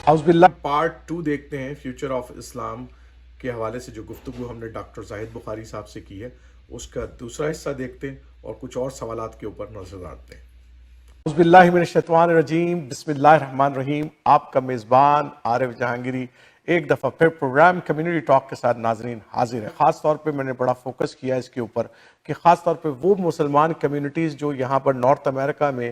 اعوذ باللہ. پارٹ 2 دیکھتے ہیں فیوچر آف اسلام کے حوالے سے جو گفتگو ہم نے ڈاکٹر زاہد بخاری صاحب سے کی ہے اس کا دوسرا حصہ دیکھتے ہیں اور کچھ اور سوالات کے اوپر نظر ڈالتے ہیں. اعوذ باللہ من الشیطان الرجیم. بسم اللہ الرحمن الرحیم. آپ کا میزبان عارف جہانگیری ایک دفعہ پھر پروگرام کمیونٹی ٹاک کے ساتھ ناظرین حاضر ہے. خاص طور پہ میں نے بڑا فوکس کیا اس کے اوپر کہ خاص طور پہ وہ مسلمان کمیونٹیز جو یہاں پر نارتھ امریکہ میں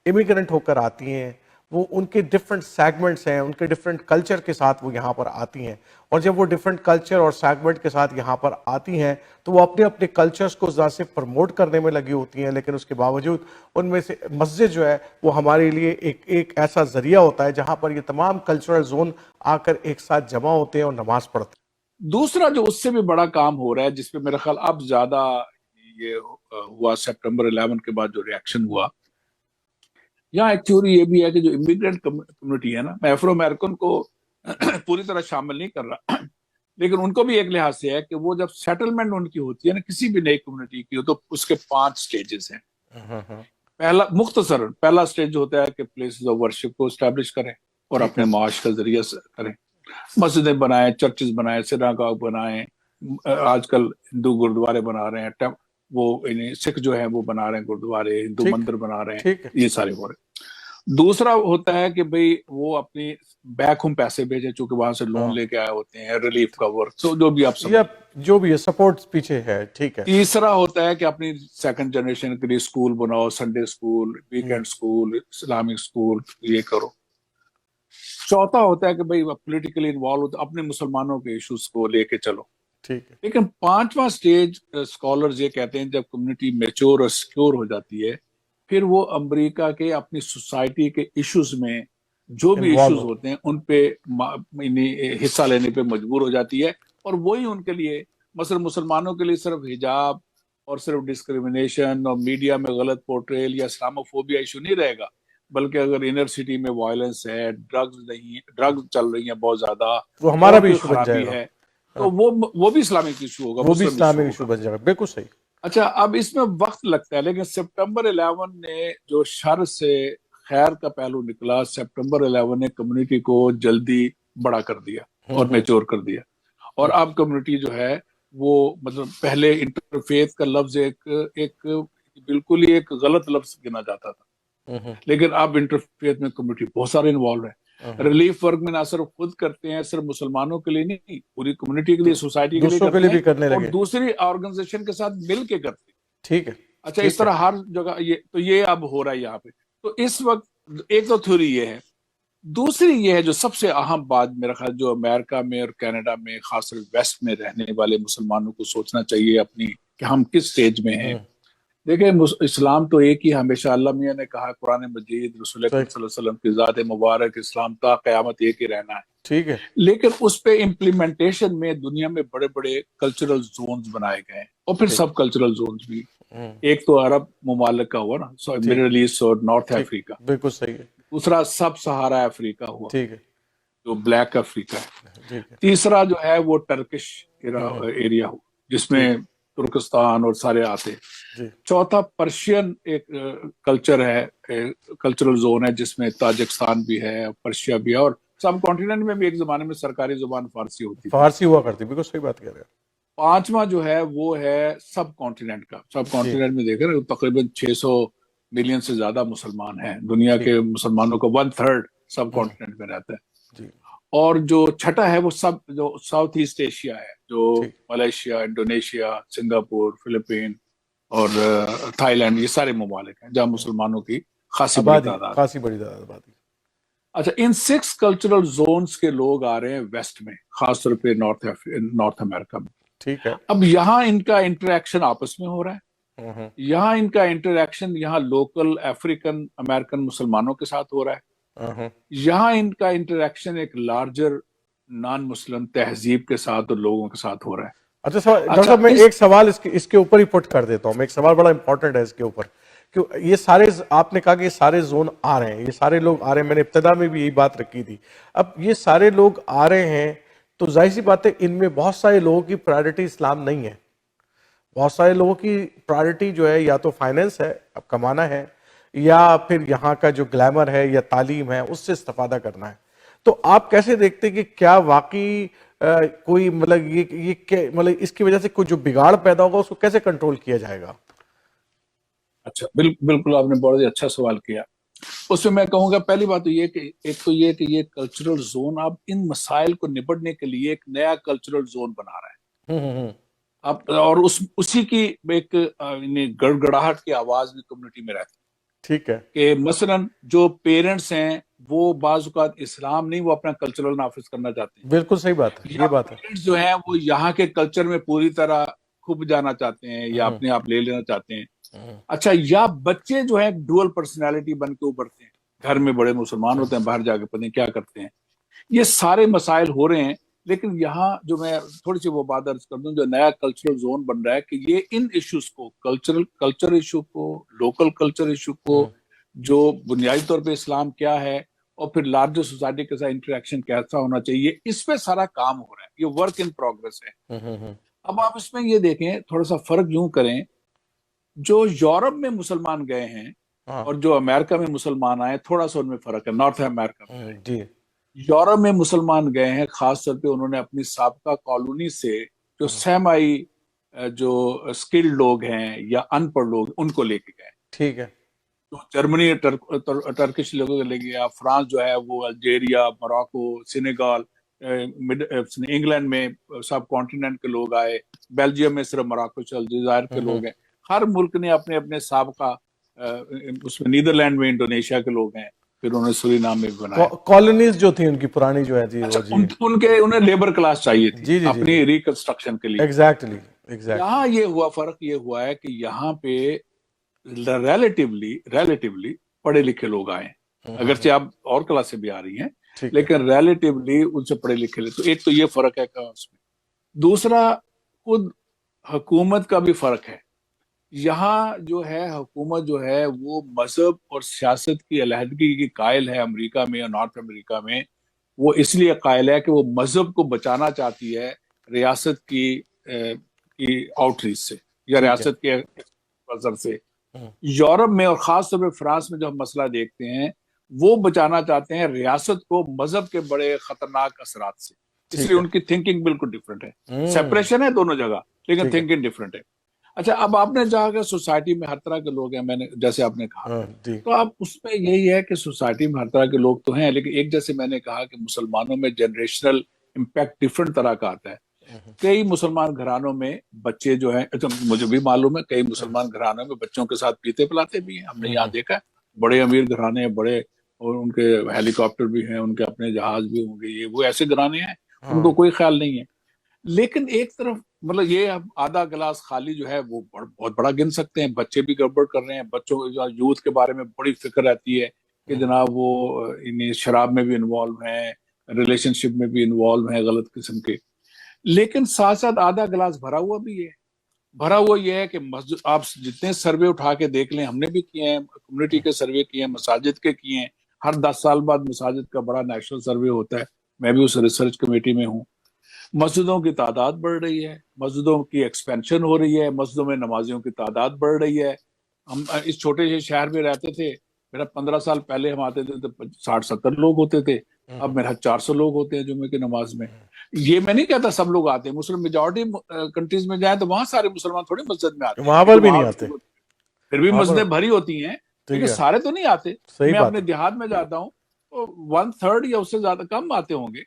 امیگرنٹ ہو کر آتی ہیں، وہ ان کے ڈفرنٹ سیگمنٹس ہیں، ان کے ڈفرنٹ کلچر کے ساتھ وہ یہاں پر آتی ہیں، اور جب وہ ڈفرنٹ کلچر اور سیگمنٹ کے ساتھ یہاں پر آتی ہیں تو وہ اپنے اپنے کلچرز کو ذات سے پروموٹ کرنے میں لگی ہوتی ہیں، لیکن اس کے باوجود ان میں سے مسجد جو ہے وہ ہمارے لیے ایک ایسا ذریعہ ہوتا ہے جہاں پر یہ تمام کلچرل زون آ کر ایک ساتھ جمع ہوتے ہیں اور نماز پڑھتے ہیں. دوسرا جو اس سے بھی بڑا کام ہو رہا ہے جس پہ میرا خیال اب زیادہ یہ ہوا سپٹمبر 11 کے بعد جو ریاکشن ہوا، یہاں ایک تھیوری یہ بھی ہے کہ جو امیگرینٹ کمیونٹی ہے نا، میں افرو امریکن کو پوری طرح شامل نہیں کر رہا، لیکن ان کو بھی ایک لحاظ سے ہے کہ وہ جب سیٹلمنٹ ان کی ہوتی ہے نا کسی بھی نئی کمیونٹی کی، تو اس کے 5 سٹیجز ہیں. پہلا سٹیج جو ہوتا ہے کہ پلیسز آف ورشپ کو اسٹیبلش کریں اور اپنے معاش کا ذریعہ کریں، مسجدیں بنائیں، چرچز بنائیں، سناگاگ بنائیں. آج کل ہندو گردوارے بنا رہے ہیں، وہ سکھ جو ہیں وہ بنا رہے ہیں گردوارے، ہندو مندر بنا رہے ہیں، یہ سارے ہو رہے ہیں. دوسرا ہوتا ہے کہ بھئی وہ اپنی بیک ہوم پیسے بھیجیں، چونکہ وہاں سے لون لے کے آئے ہوتے ہیں، ریلیف کا ورک، جو بھی آپ سمجھیں، جو بھی ہے سپورٹ پیچھے ہے. ٹھیک ہے. تیسرا ہوتا ہے کہ اپنی سیکنڈ جنریشن کے لیے اسکول بناؤ، Sunday school, weekend school, Islamic school, یہ کرو. چوتھا ہوتا ہے کہ بھئی پولیٹیکلی انوالو ہوتا، اپنے مسلمانوں کے ایشوز کو لے کے چلو. ٹھیک ہے. لیکن 5واں سٹیج اسکالرز یہ کہتے ہیں جب کمیونٹی میچور اور سیکور ہو جاتی ہے، پھر وہ امریکہ کے اپنی سوسائٹی کے ایشوز میں جو بھی ایشوز ہوتے ہیں ان پہ حصہ لینے پہ مجبور ہو جاتی ہے. اور وہی ان کے لیے مثلا مسلمانوں کے لیے صرف حجاب اور صرف ڈسکریمنیشن اور میڈیا میں غلط پورٹریل یا اسلاموفوبیا ایشو نہیں رہے گا، بلکہ اگر انر سٹی میں وائلنس ہے، ڈرگز چل رہی ہیں بہت زیادہ، وہ ہمارا بھی ایشو بن جائے گا، تو وہ بھی اسلامک ایشو ہوگا، وہ بھی اسلامک ایشو بن جائے گا. بالکل صحیح. اچھا، اب اس میں وقت لگتا ہے، لیکن سپٹمبر 11 نے جو شر سے خیر کا پہلو نکلا، سپٹمبر 11 نے کمیونٹی کو جلدی بڑا کر دیا اور میچور کر دیا. اور اب کمیونٹی جو ہے وہ مطلب پہلے انٹرفیتھ کا لفظ ایک بالکل ہی ایک غلط لفظ گنا جاتا تھا، لیکن اب انٹرفیتھ میں کمیونٹی بہت سارے انوالو ہیں. ریلیف ورک میں نہ صرف خود کرتے ہیں، صرف مسلمانوں کے لیے نہیں، پوری کمیونٹی کے لیے، سوسائٹی کے لیے کرتے ہیں، اور دوسری آرگنائزیشن کے ساتھ مل کے کرتے ہیں. ٹھیک ہے. اچھا، اس طرح ہر جگہ یہ اب ہو رہا ہے یہاں پہ. تو اس وقت ایک تو تھیوری یہ ہے، دوسری یہ ہے جو سب سے اہم بات میرا خیال جو امریکہ میں اور کینیڈا میں خاص طور ویسٹ میں رہنے والے مسلمانوں کو سوچنا چاہیے اپنی کہ ہم کس سٹیج میں ہیں. دیکھیں، اسلام تو ایک ہی، ہمیشہ اللہ میاں نے کہا قرآن مجید، رسول اکرم صلی اللہ علیہ وسلم کی ذات مبارک، اسلام تا قیامت ایک ہی رہنا ہے. ٹھیک ہے. لیکن اس پہ امپلیمنٹیشن میں دنیا میں بڑے بڑے کلچرل زونز بنائے گئے ہیں، اور پھر سب کلچرل زونز بھی. ایک تو عرب ممالک کا ہوا نا، مڈل ایسٹ اور نارتھ افریقہ. بالکل صحیح ہے. دوسرا سب سہارا افریقہ ہوا، ٹھیک ہے، جو بلیک افریقہ ہے. تیسرا جو ہے وہ ٹرکش ایریا ہو، جس میں ترکستان اور سارے آتے. چوتھا پرشین ایک کلچر ہے، کلچرل زون ہے، جس میں تاجکستان بھی ہے، پرشیا بھی ہے، اور سب کانٹیننٹ میں بھی ایک زمانے میں سرکاری زبان فارسی ہوتی تھی، فارسی ہوا کرتی. بالکل صحیح بات کہہ رہے ہیں. 5واں جو ہے وہ ہے سب کانٹیننٹ کا. سب کانٹیننٹ میں دیکھیں نا، تقریباً 600 ملین سے زیادہ مسلمان ہیں. دنیا کے مسلمانوں کا 1/3 سب کانٹیننٹ میں رہتا ہے. اور جو چھٹا ہے وہ سب جو ساؤتھ ایسٹ ایشیا ہے، جو ملیشیا، انڈونیشیا، سنگاپور، فلپین اور تھائی لینڈ، یہ سارے ممالک ہیں جہاں مسلمانوں کی خاصی بڑی تعداد ہے. اچھا، ان 6 کلچرل زونز کے لوگ آ رہے ہیں ویسٹ میں، خاص طور پہ نارتھ امریکہ میں. ٹھیک ہے. اب یہاں ان کا انٹریکشن آپس میں ہو رہا ہے، یہاں ان کا انٹریکشن یہاں لوکل افریقن امریکن مسلمانوں کے ساتھ ہو رہا ہے، یہاں ان کا انٹریکشن ایک لارجر نان مسلم تہذیب کے ساتھ اور لوگوں کے ساتھ ہو رہا ہے. اچھا ڈاکٹر صاحب، میں ایک سوال اس کے اوپر ہی پٹ کر دیتا ہوں. ایک سوال بڑا امپورٹنٹ ہے اس کے اوپر، کہ یہ سارے، آپ نے کہا کہ یہ سارے زون آ رہے ہیں، یہ سارے لوگ آ رہے ہیں. میں نے ابتدا میں بھی یہی بات رکھی تھی. اب یہ سارے لوگ آ رہے ہیں تو ظاہر سی بات ہے ان میں بہت سارے لوگوں کی پرائرٹی اسلام نہیں ہے. بہت سارے لوگوں کی پرائرٹی جو ہے یا تو فائننس ہے، اب کمانا ہے، یا پھر یہاں کا جو گلیمر ہے یا تعلیم ہے اس سے استفادہ کرنا ہے. تو آپ کیسے دیکھتے کہ کیا واقعی کوئی مطلب یہ مطلب اس کی وجہ سے کوئی جو بگاڑ پیدا ہوگا اس کو کیسے کنٹرول کیا جائے گا؟ اچھا، بالکل آپ نے بہت اچھا سوال کیا. اس میں کہوں گا پہلی بات تو یہ کہ ایک تو یہ کہ یہ کلچرل زون اب ان مسائل کو نپٹنے کے لیے ایک نیا کلچرل زون بنا رہا ہے اب، اور اسی کی ایک گڑ گڑاہٹ کی آواز بھی کمیونٹی میں رہتی ہے. ٹھیک ہے. کہ مثلا جو پیرنٹس ہیں وہ بعض اوقات اسلام نہیں، وہ اپنا کلچرل نافذ کرنا چاہتے ہیں. بالکل صحیح بات ہے، یہ بات ہے. پیرنٹس جو ہیں وہ یہاں کے کلچر میں پوری طرح کھب جانا چاہتے ہیں یا اپنے آپ لے لینا چاہتے ہیں. اچھا، یا بچے جو ہیں ڈوئل پرسنالٹی بن کے ابھرتے ہیں، گھر میں بڑے مسلمان ہوتے ہیں، باہر جا کے پتہ نہیں کیا کرتے ہیں. یہ سارے مسائل ہو رہے ہیں. لیکن یہاں جو میں تھوڑی سی وہ بات عرض کر دوں، جو نیا کلچرل زون بن رہا ہے کہ یہ ان ایشوز کو، کلچر ایشو کو، لوکل کلچر ایشو کو، جو بنیادی طور پہ اسلام کیا ہے اور پھر لارجر سوسائٹی کے ساتھ انٹریکشن کیسا ہونا چاہیے، اس پہ سارا کام ہو رہا ہے. یہ ورک ان پروگرس ہے. اب آپ اس میں یہ دیکھیں، تھوڑا سا فرق یوں کریں، جو یورپ میں مسلمان گئے ہیں اور جو امریکہ میں مسلمان آئے، تھوڑا سا ان میں فرق ہے. نارتھ امریکہ میں یورپ میں مسلمان گئے ہیں، خاص طور پہ انہوں نے اپنی سابقہ کالونی سے جو سیمائی جو اسکلڈ لوگ ہیں یا ان پڑھ لوگ، ان کو لے کے گئے. ٹھیک ہے. تو جرمنی ٹرکش لوگوں کو لے گیا، فرانس جو ہے وہ الجیریا، موراکو، سینیگال، انگلینڈ میں سب کانٹیننٹ کے لوگ آئے، بیلجیم میں صرف مراکش الجزائر کے لوگ ہیں. ہر ملک نے اپنے اپنے سابقہ، اس میں نیدرلینڈ میں انڈونیشیا کے لوگ ہیں، پھر انہوں نے سورینام میں بنایا. کالونیز جو تھی ان کی پرانی جو ہے جی، انہیں لیبر کلاس چاہیے تھی اپنی ریکنسٹرکشن کے لیے. ایگزیکٹلی. یہاں یہ ہوا، فرق یہ ہوا ہے کہ یہاں پہ ریلیٹیولی پڑھے لکھے لوگ آئے ہیں، اگرچہ اب اور کلاسیں بھی آ رہی ہیں لیکن ریلیٹیولی ان سے پڑھے لکھے لے. تو ایک تو یہ فرق ہے اس میں. دوسرا، خود حکومت کا بھی فرق ہے. یہاں جو ہے حکومت جو ہے وہ مذہب اور سیاست کی علیحدگی کی قائل ہے. امریکہ میں اور نارتھ امریکہ میں وہ اس لیے قائل ہے کہ وہ مذہب کو بچانا چاہتی ہے ریاست کی آؤٹ ریچ سے یا ریاست کے نظر سے. یورپ میں اور خاص طور پہ فرانس میں جو ہم مسئلہ دیکھتے ہیں، وہ بچانا چاہتے ہیں ریاست کو مذہب کے بڑے خطرناک اثرات سے. اس لیے ان کی تھنکنگ بالکل ڈفرینٹ ہے. سیپریشن ہے دونوں جگہ لیکن تھنکنگ ڈفرینٹ ہے. اچھا، اب آپ نے جہاں کہ سوسائٹی میں ہر طرح کے لوگ ہیں، میں نے جیسے آپ نے کہا، تو اب اس میں یہی ہے کہ سوسائٹی میں ہر طرح کے لوگ تو ہیں، لیکن ایک جیسے میں نے کہا کہ مسلمانوں میں جنریشنل امپیکٹ ڈفرینٹ طرح کا آتا ہے. کئی مسلمان گھرانوں میں بچے جو ہیں، مجھے بھی معلوم ہے کئی مسلمان گھرانوں میں بچوں کے ساتھ پیتے پلاتے بھی ہیں. ہم نے یہاں دیکھا ہے بڑے امیر گھرانے ہیں، بڑے، اور ان کے ہیلی کاپٹر بھی ہیں، ان کے اپنے جہاز بھی ہوں گے، یہ وہ ایسے گھرانے ہیں ان کو کوئی خیال نہیں ہے. لیکن ایک طرف مطلب یہ آدھا گلاس خالی جو ہے وہ بہت بڑا گن سکتے ہیں. بچے بھی گڑبڑ کر رہے ہیں، بچوں یوتھ کے بارے میں بڑی فکر رہتی ہے کہ جناب وہ شراب میں بھی انوالو ہیں، ریلیشن شپ میں بھی انوالو ہیں غلط قسم کے. لیکن ساتھ ساتھ آدھا گلاس بھرا ہوا بھی ہے. بھرا ہوا یہ ہے کہ مسجد، آپ جتنے سروے اٹھا کے دیکھ لیں، ہم نے بھی کیے ہیں، کمیونٹی کے سروے کیے ہیں، مساجد کے کیے ہیں. ہر 10 سال بعد مساجد کا بڑا نیشنل سروے ہوتا ہے، میں بھی اس ریسرچ کمیٹی میں ہوں. مسجدوں کی تعداد بڑھ رہی ہے، مسجدوں کی ایکسپینشن ہو رہی ہے، مسجدوں میں نمازیوں کی تعداد بڑھ رہی ہے. ہم اس چھوٹے سے شہر میں رہتے تھے، میرا 15 سال پہلے ہم آتے تھے تو 60-70 لوگ ہوتے تھے، اب میرا 400 لوگ ہوتے ہیں جمعے کی نماز میں. یہ میں نہیں کہتا سب لوگ آتے ہیں، مسلم میجورٹی کنٹریز میں جائیں تو وہاں سارے مسلمان تھوڑی مسجد میں آتے ہیں، وہاں پر بھی نہیں آتے، پھر بھی مسجدیں بھری ہوتی ہیں لیکن سارے تو نہیں آتے. میں اپنے دیہات میں جاتا ہوں تو 1/3 یا اس سے زیادہ کم آتے ہوں گے.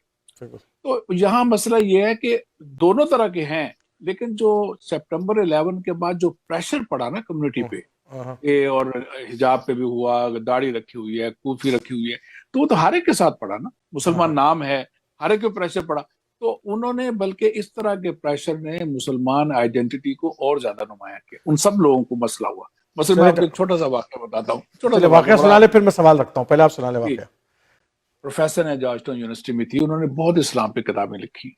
تو یہاں مسئلہ یہ ہے کہ دونوں طرح کے ہیں، لیکن جو سپٹمبر 11 کے بعد جو پریشر پڑا نا کمیونٹی پہ، اور حجاب پہ بھی ہوا، داڑھی رکھی ہوئی ہے، کوفی رکھی ہوئی ہے، تو وہ تو ہر ایک کے ساتھ پڑا نا، مسلمان نام ہے، ہر ایک کے پریشر پڑا. تو انہوں نے بلکہ اس طرح کے پریشر نے مسلمان آئیڈینٹی کو اور زیادہ نمایاں کیا. ان سب لوگوں کو مسئلہ ہوا. مثلا میں آپ کو ایک چھوٹا سا واقعہ بتاتا ہوں. چھوٹا سا واقعہ سنا لے، پھر میں سوال رکھتا ہوں. پہلے آپ سنا لے واقعہ. پروفیسر ہیں جارج ٹاؤن یونیورسٹی میں تھی، انہوں نے بہت اسلام پہ کتابیں لکھی،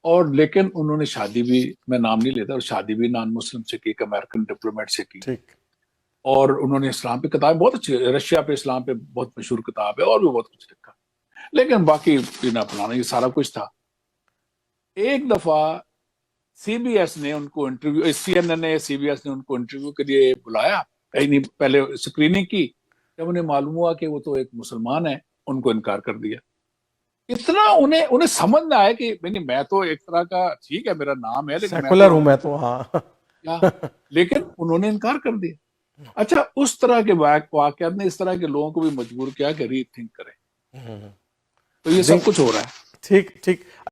اور لیکن انہوں نے شادی بھی، میں نام نہیں لیتا، اور شادی بھی نان مسلم سے کی، ایک امریکن ڈپلومیٹ سے کی. اور انہوں نے اسلام پہ کتابیں بہت اچھی، رشیا پہ اسلام پہ بہت مشہور کتاب ہے، اور بھی بہت کچھ لکھا. لیکن باقی پینا پلانا یہ سارا کچھ تھا. ایک دفعہ سی بی ایس نے ان کو انٹرویو، CNN نے، سی بی ایس نے ان کو انٹرویو کے لیے بلایا. کہیں پہلے اسکریننگ کی، جب انہیں معلوم ہوا کہ وہ تو ایک مسلمان ہے، ان کو انکار کر دیا. اتنا انہیں سمجھ نہ آئے کہ میں تو ایک طرح کا ٹھیک ہے میرا نام ہے لیکن سیکولر ہوں میں تو، ہاں لیکن انہوں نے انکار کر دیا. اچھا اس طرح کے واقعات نے اس طرح کے لوگوں کو بھی مجبور کیا کہ ری تھنک کریں. تو یہ سب کچھ ہو رہا ہے. ٹھیک ٹھیک.